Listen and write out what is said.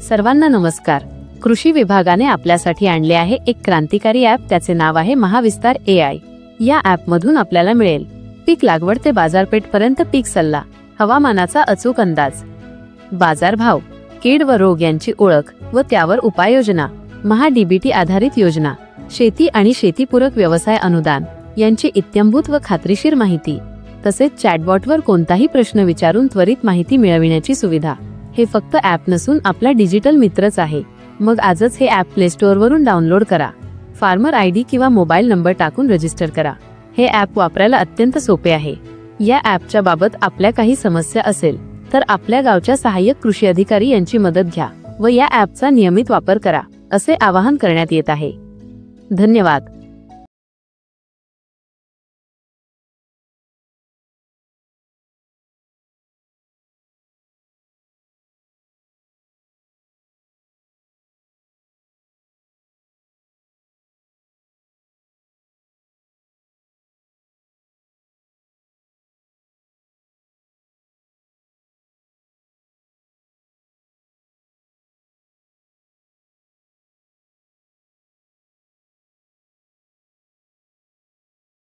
सर्वांना नमस्कार। कृषी विभागाने आपल्यासाठी आणले आहे एक क्रांतिकारी ॲप, त्याचे नाव आहे महाविस्तार AI। या ॲपमधून आपल्याला मिळेल पीक लागवड ते बाजारपेठ पर्यंत पीक सल्ला, हवामानाचा अचूक अंदाज, बाजारभाव, कीड व रोग यांची ओळख व त्यावर उपाययोजना, महा-DBT आधारित योजना, शेती आणि शेतीपूरक व्यवसाय अनुदान यांची इत्थंभूत व खात्रीशीर माहिती, तसेच चॅटबॉटवर कोणताही प्रश्न विचारून त्वरित माहिती मिळविण्याची सुविधा। हे फक्त ॲप नसून आपला डिजिटल मित्रच आहे। मग आजच हे ॲप प्ले स्टोअर वरून डाउनलोड करा। फार्मर ID किंवा मोबाईल नंबर टाकून रजिस्टर करा। हे ॲप वापरायला अत्यंत सोपे आहे। या ॲपच्या बाबत आपल्या काही समस्या असेल तर आपल्या गावच्या सहाय्यक कृषी अधिकारी यांची मदत घ्या व या ॲपचा नियमित वापर करा, असे आवाहन करण्यात येत आहे। धन्यवाद।